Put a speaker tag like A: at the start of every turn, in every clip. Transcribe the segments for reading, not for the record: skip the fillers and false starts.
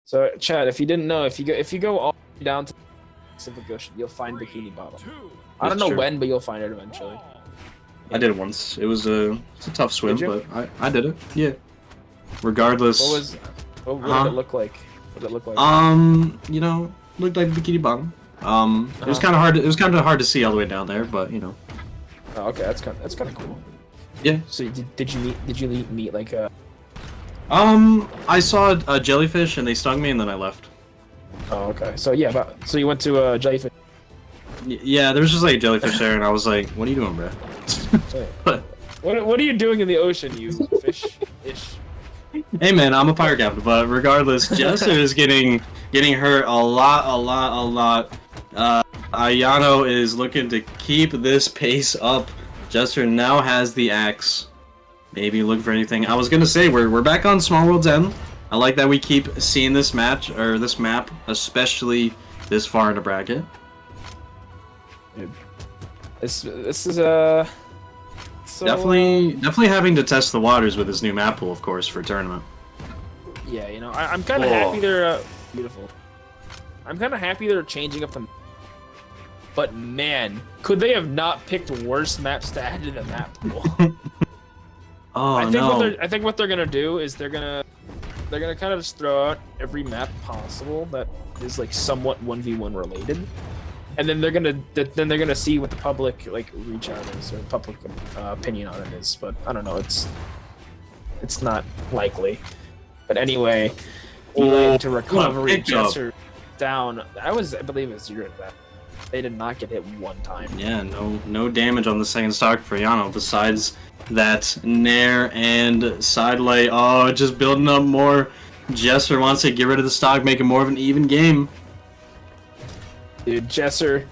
A: So, Chad, if you didn't know, if you go all the way down to the Pacific Ocean, you'll find Bikini Bottom. I don't
B: That's
A: know
B: true.
A: when, but you'll find it eventually.
B: I did it once. It's a tough swim,
A: Did you?
B: but I did it. Yeah. Regardless.
A: What did it look like? What did it look like?
B: You know, looked like Bikini Bottom. It was
A: Uh-huh.
B: kind of hard. It was kind of hard to see all the way down there, but you know.
A: Oh, okay, that's kind of cool.
B: Yeah.
A: So did you meet like a?
B: I saw a jellyfish and they stung me and then I left.
A: Oh, okay. So yeah, so you went to jellyfish.
B: Yeah, there was just like a jellyfish there, and I was like, "What are you doing, bro?" But
A: What are you doing in the ocean, you fish-ish?
B: hey, man, I'm a pirate captain. But regardless, Djessir is getting hurt a lot. Ayano is looking to keep this pace up. Djessir now has the axe. Maybe look for anything. I was gonna say we're back on Small World's End. I like that we keep seeing this match or this map, especially this far in the bracket.
A: This is so,
B: Definitely having to test the waters with this new map pool, of course, for tournament.
A: yeah, you know, I'm kind of happy they're beautiful. I'm kind of happy they're changing up the. But man, could they have not picked worse maps to add to the map pool?
B: Oh
A: I think what they're gonna do is they're gonna kind of just throw out every map possible that is like somewhat 1v1 related, and then they're gonna see what the public like reach out is or public opinion on it is. But I don't know, it's not likely. But anyway, to recovery, Djessir down. I believe it was 0 to that. They did not get hit one time.
B: Yeah, no damage on the second stock for Yano besides that nair and side light. Oh, just building up more. Djessir wants to get rid of the stock, make it more of an even game.
A: Dude, Djessir,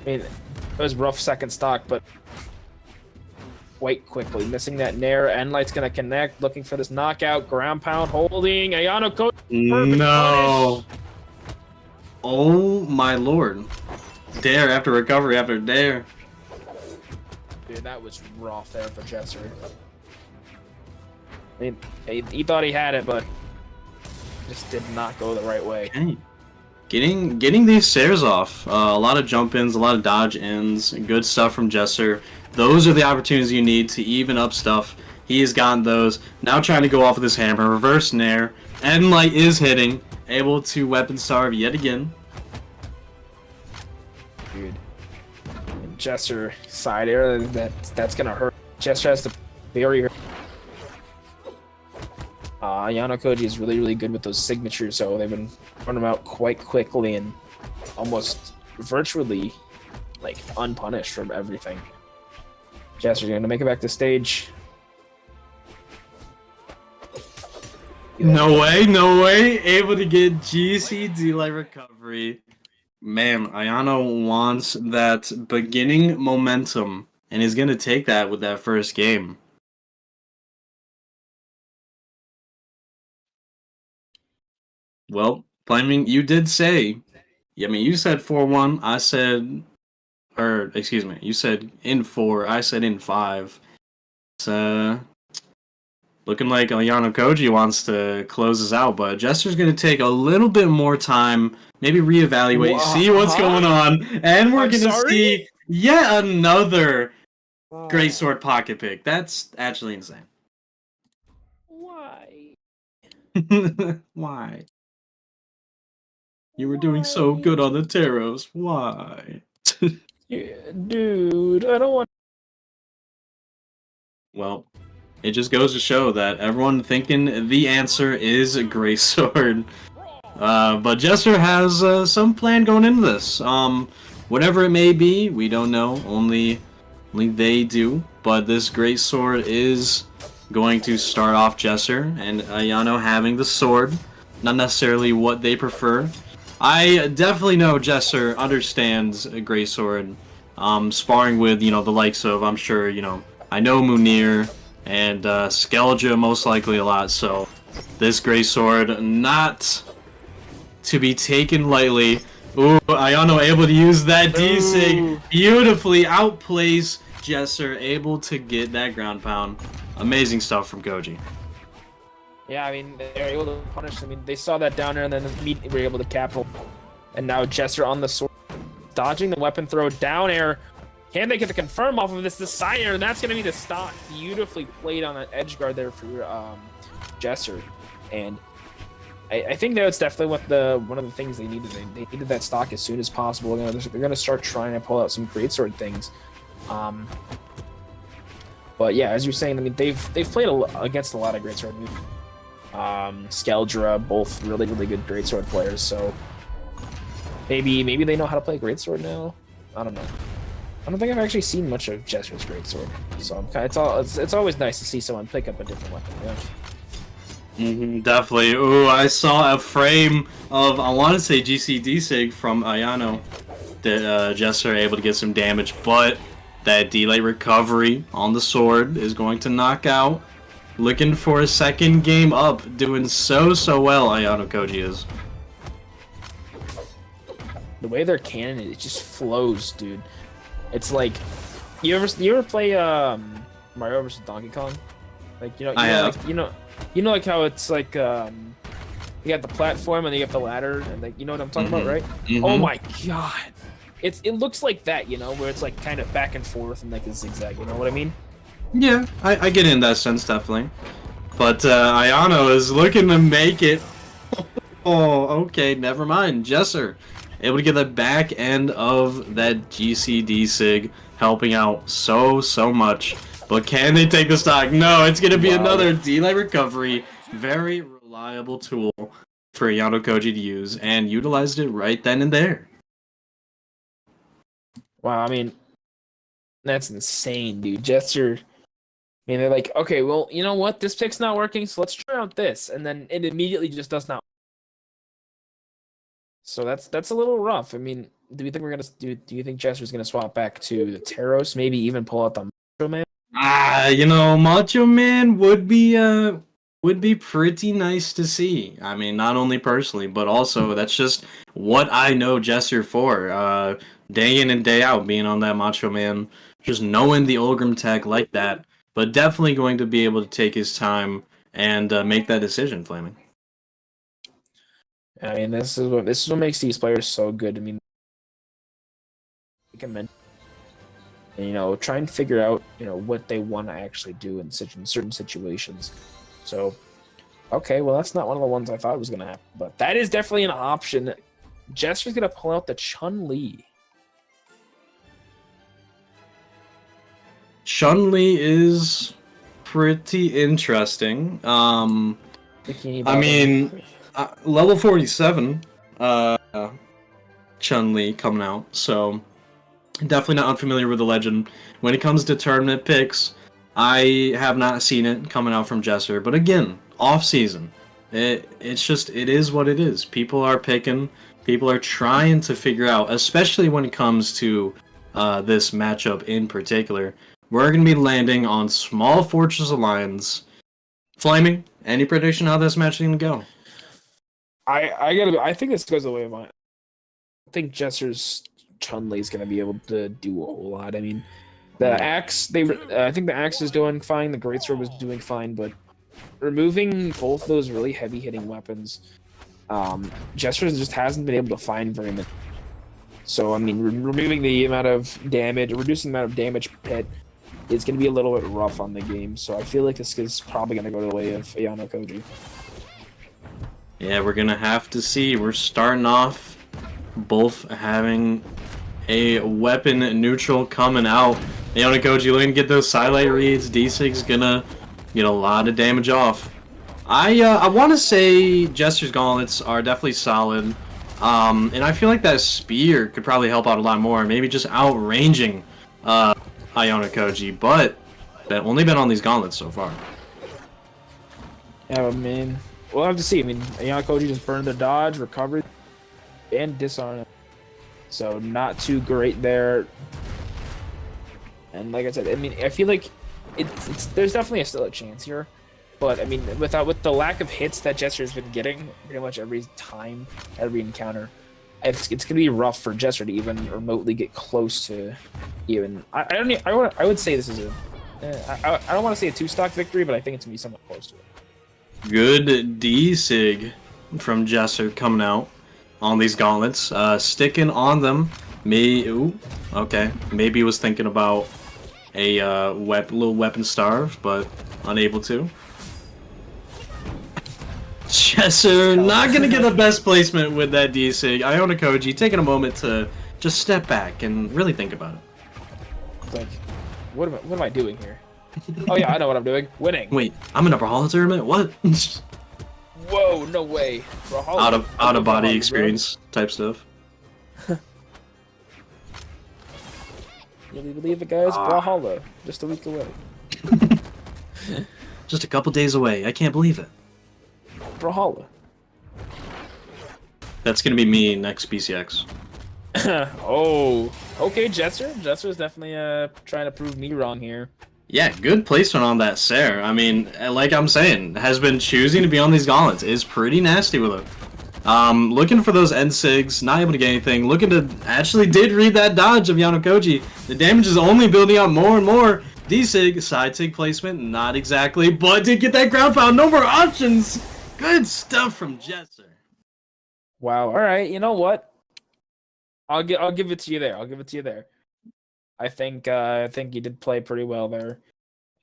A: I mean, it was rough second stock, but quite quickly missing that nair. End light's gonna connect, looking for this knockout, ground pound, holding. Ayanokoji, perfect
B: No.
A: punish.
B: Oh my lord. Dare after recovery after dare.
A: Dude, that was rough there for Djessir. I mean, he thought he had it, but just did not go the right way.
B: Okay. Getting these stairs off. A lot of jump ins, a lot of dodge ins. Good stuff from Djessir. Those are the opportunities you need to even up stuff. He has gotten those. Now trying to go off with his hammer. Reverse nair. End light is hitting. Able to weapon starve yet again.
A: Dude. And Djessir side air, that's gonna hurt. Djessir has to barrier. Ayanokoji is really good with those signatures, so they've been running them out quite quickly and almost virtually like unpunished from everything. Djessir's gonna make it back to stage.
B: No way. Able to get GC light recovery. Man, Ayano wants that beginning momentum, and he's going to take that with that first game. Well, Flaming, you did say, I mean, you said 4-1, I said, or, excuse me, you said in 4, I said in 5. So, looking like Ayanokoji wants to close us out, but Djessir's going to take a little bit more time, maybe reevaluate, see what's going on, and we're going to see yet another Great Sword pocket pick. That's actually insane.
A: Why?
B: Why? You were doing so good on the tarots. Why?
A: Yeah, dude, I don't want.
B: Well, it just goes to show that everyone thinking the answer is a Great Sword. But Djessir has some plan going into this. Whatever it may be, we don't know. Only they do. But this Great Sword is going to start off Djessir and Ayano having the sword. Not necessarily what they prefer. I definitely know Djessir understands a Great Sword. Sparring with, the likes of, I'm sure, I know Munir and Skelja most likely a lot, so this Great Sword not to be taken lightly. Ooh, Ayano able to use that D-Sig, beautifully outplays Djessir, able to get that ground pound. Amazing stuff from Koji.
A: Yeah, I mean, they're able to punish. I mean, they saw that down there and then immediately were able to capital. And now Djessir on the sword, dodging the weapon throw, down air. Can they get the confirm off of this? The side air, and that's going to be the stock. Beautifully played on that edge guard there for Djessir. And I think that's definitely one of the things they needed. They needed that stock as soon as possible. They're going to start trying to pull out some greatsword things. But yeah, as you're saying, I mean, they've played against a lot of greatsword moves. Skeldra, both really good greatsword players. So maybe they know how to play greatsword now. I don't know. I don't think I've actually seen much of Djessir's greatsword, so it's always nice to see someone pick up a different weapon. Yeah.
B: Definitely. Ooh, I saw a frame of, I want to say GCD Sig from Ayano that Djessir able to get some damage, but that delay recovery on the sword is going to knock out. Looking for a second game up, doing so well. Ayanokoji is.
A: The way they're cannon, it just flows, dude. It's like, you ever play Mario vs Donkey Kong? Like like how it's like you got the platform and you got the ladder and like you know what I'm talking about, right? Oh my god, it looks like that, where it's like kind of back and forth and like a zigzag. You know what I mean?
B: Yeah, I get in that sense definitely, but Ayano is looking to make it. Oh, okay, never mind. Djessir able to get the back end of that GCD Sig, helping out so much. But can they take the stock? No, it's going to be another delay recovery. Very reliable tool for Ayanokoji to use, and utilized it right then and there.
A: Wow, I mean, that's insane, dude. Djessir, I mean, they're like, okay, well, you know what? This pick's not working, so let's try out this. And then it immediately just does not. So that's a little rough. I mean, do you think Djessir's gonna swap back to the Taros? Maybe even pull out the Macho Man?
B: Macho Man would be pretty nice to see. I mean, not only personally, but also that's just what I know Djessir for. Day in and day out, being on that Macho Man, just knowing the Ulgrim tech like that, but definitely going to be able to take his time and make that decision, Flaming.
A: I mean, this is what makes these players so good. I mean, and try and figure out what they want to actually do in certain situations. So, okay, well that's not one of the ones I thought was gonna happen, but that is definitely an option. Djessir's gonna pull out the Chun-Li.
B: Chun-Li is pretty interesting. I mean, level 47, Chun-Li coming out, so definitely not unfamiliar with the legend. When it comes to tournament picks, I have not seen it coming out from Djessir, but again, off-season, it is what it is. People are picking, people are trying to figure out, especially when it comes to this matchup in particular. We're going to be landing on Small Fortress Alliance. Flaming, any prediction how this match is going to go?
A: I think this goes the way of mine. I think Djessir's Chun-Li is going to be able to do a whole lot. I mean, the axe, I think the axe is doing fine. The greatsword was doing fine, but removing both those really heavy-hitting weapons, Djessir just hasn't been able to find very many. So I mean, removing the amount of damage, reducing the amount of damage per hit, is going to be a little bit rough on the game. So I feel like this is probably going to go the way of Ayanokoji.
B: Yeah, we're going to have to see. We're starting off both having a weapon neutral coming out. Ayanokoji looking to get those sidelight reads. D6's going to get a lot of damage off. I want to say Djessir's gauntlets are definitely solid. And I feel like that spear could probably help out a lot more. Maybe just outranging Ayanokoji, but they've only been on these gauntlets so far.
A: Yeah, I mean, we'll have to see. I mean, Ayanokoji just burned the dodge, recovered, and disarmed. So not too great there. And like I said, I mean, I feel like there's definitely still a chance here. But I mean, with the lack of hits that Djessir's been getting pretty much every time, every encounter, it's gonna be rough for Djessir to even remotely get close to even. I would say this is I don't want to say a 2-stock victory, but I think it's gonna be somewhat close to it.
B: Good D-Sig from Djessir coming out on these gauntlets. Sticking on them. Ooh, okay. Maybe he was thinking about a little weapon starve, but unable to. Djessir not gonna get the best placement with that D-Sig. Ayanokoji taking a moment to just step back and really think about it.
A: It's like, what am I doing here? Oh yeah, I know what I'm doing. Winning.
B: Wait, I'm in a Brawlhalla tournament? What?
A: Whoa, no way. Brawlhalla.
B: Out of body
A: Brawlhalla,
B: experience type stuff.
A: Really believe it, guys? Brawlhalla, just a week away.
B: Just a couple days away. I can't believe it.
A: Brawlhalla.
B: That's gonna be me next BCX.
A: Oh, okay, Djessir. Djessir is definitely trying to prove me wrong here.
B: Yeah, good placement on that Sarah. I mean, like I'm saying, has been choosing to be on these gauntlets. Is pretty nasty with it. Looking for those end sigs, not able to get anything. Looking to actually did read that dodge of Ayanokoji. The damage is only building up more and more. D-Sig, side sig placement, not exactly, but did get that ground pound. No more options. Good stuff from Djessir.
A: Wow. All right. You know what? I'll give it to you there. I'll give it to you there. I think you did play pretty well there,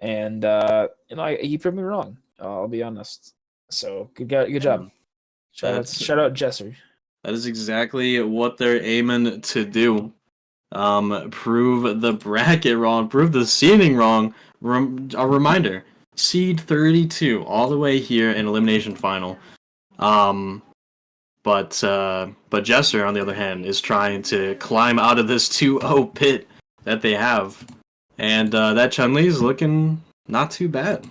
A: and you know, you proved me wrong. I'll be honest. So good job. Shout out Djessir.
B: That is exactly what they're aiming to do. Prove the bracket wrong, prove the seeding wrong. A reminder: seed 32 all the way here in elimination final. But Djessir, on the other hand, is trying to climb out of this 2-0 pit that they have, and that Chun-Li is looking not too bad.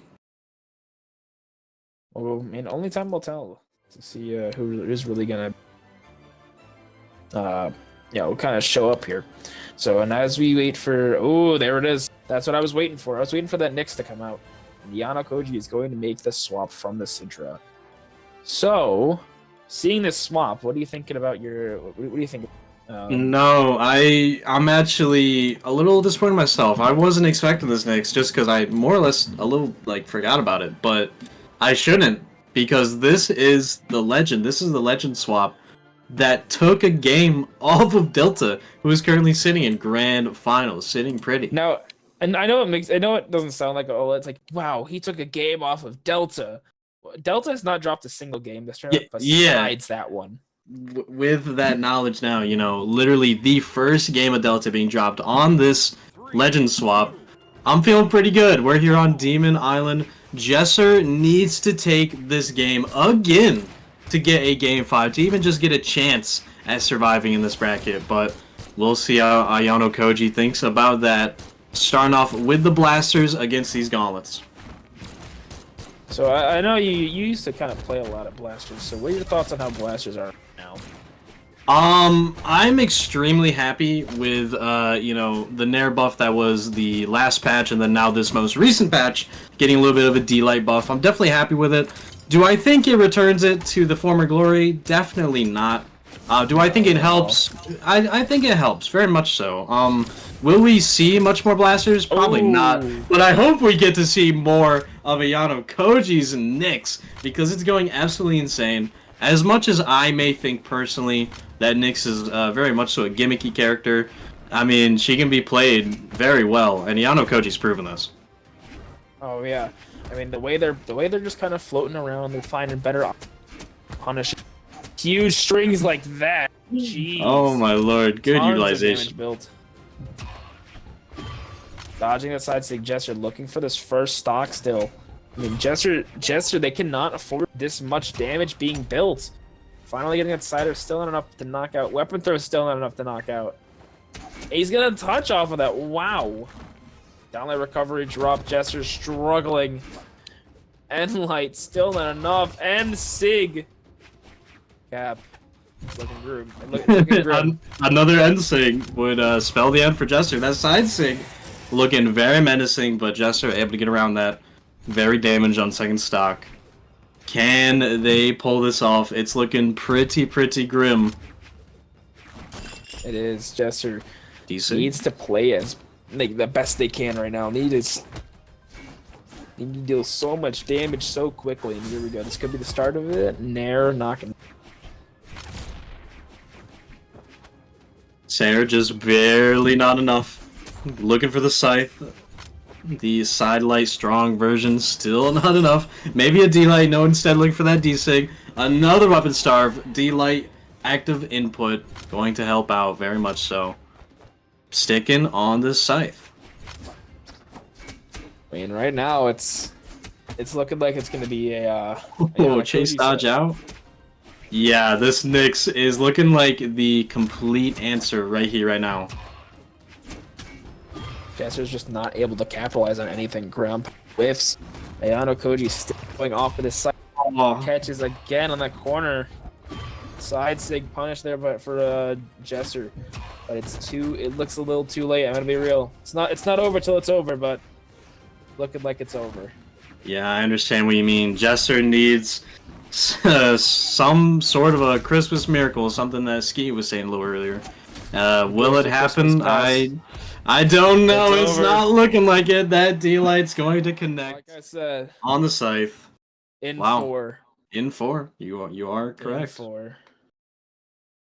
A: Well, I mean, only time will tell to see who is really gonna, kind of show up here. So, and as we wait for, oh, there it is. That's what I was waiting for. I was waiting for that Nyx to come out. And Ayanokoji is going to make the swap from the Sidra. So, seeing this swap, what are you thinking about your? What do you think?
B: No, I'm actually a little disappointed myself. I wasn't expecting this Nyx just because I more or less a little forgot about it, but I shouldn't, because this is the legend. This is the legend swap that took a game off of Delta, who is currently sitting in grand finals, sitting pretty.
A: Now, and I know it doesn't sound like it's like, wow, he took a game off of Delta. Delta has not dropped a single game this tournament besides that one.
B: With that knowledge now, you know, literally the first game of Delta being dropped on this legend swap, I'm feeling pretty good. We're here on Demon Island. Djessir needs to take this game again to get a game 5, to even just get a chance at surviving in this bracket, but we'll see how Ayanokoji thinks about that, starting off with the blasters against these gauntlets.
A: So I know you used to kind of play a lot of blasters, so what are your thoughts on how blasters are now?
B: I'm extremely happy with, you know, the Nair buff that was the last patch, and then now this most recent patch, getting a little bit of a D-Light buff. I'm definitely happy with it. Do I think it returns it to the former glory? Definitely not. Do I think it helps? I think it helps, very much so. Will we see much more blasters? Probably not. But I hope we get to see more of Ayanokoji's Nyx, because it's going absolutely insane. As much as I may think personally that Nyx is very much so a gimmicky character, I mean, she can be played very well, and Ayanokoji's proven this.
A: Oh yeah, I mean the way they're just kind of floating around, they're finding better punish huge strings like that. Jeez.
B: Oh my lord, good
A: Tons
B: utilization.
A: Of damage built. Dodging that side stick, Djessir looking for this first stock still. I mean, Djessir, they cannot afford this much damage being built. Finally getting that cider, still not enough to knock out. Weapon throw, still not enough to knock out. He's gonna touch off of that. Wow. Downlight recovery drop. Djessir struggling. End light, still not enough. And Sig. Cap. It's looking grim. It's looking grim.
B: Another end sig would spell the end for Djessir. That side sig looking very menacing, but Djessir able to get around that. Very damaged on second stock. Can they pull this off? It's looking pretty grim.
A: It is. Djessir
B: Decent.
A: needs to play as the best they can right now. You need to deal so much damage so quickly, and here we go. This could be the start of it. Nair knocking.
B: Sarah just barely not enough. Looking for the scythe. The sidelight strong version still not enough. Maybe a D-light. No, instead looking for that D-sig. Another weapon starve. D-light active input going to help out very much so. Sticking on this scythe.
A: I mean, right now it's looking like it's gonna be a
B: Chase dodge out. Yeah, this Nyx is looking like the complete answer right here, right now.
A: Djessir's just not able to capitalize on anything. Grump whiffs. Ayanokoji still going off of this side.
B: Oh.
A: Catches again on that corner. Side sig punish there, but for Djessir. But it looks a little too late. I'm gonna be real. It's not over till it's over, but looking like it's over.
B: Yeah, I understand what you mean. Djessir needs some sort of a Christmas miracle, something that Ski was saying a little earlier. Will it happen? I don't know. It's not looking like it. That D-light's going to connect.
A: Like I said,
B: on the scythe.
A: in
B: Wow.
A: 4.
B: In 4. You are correct.
A: In 4.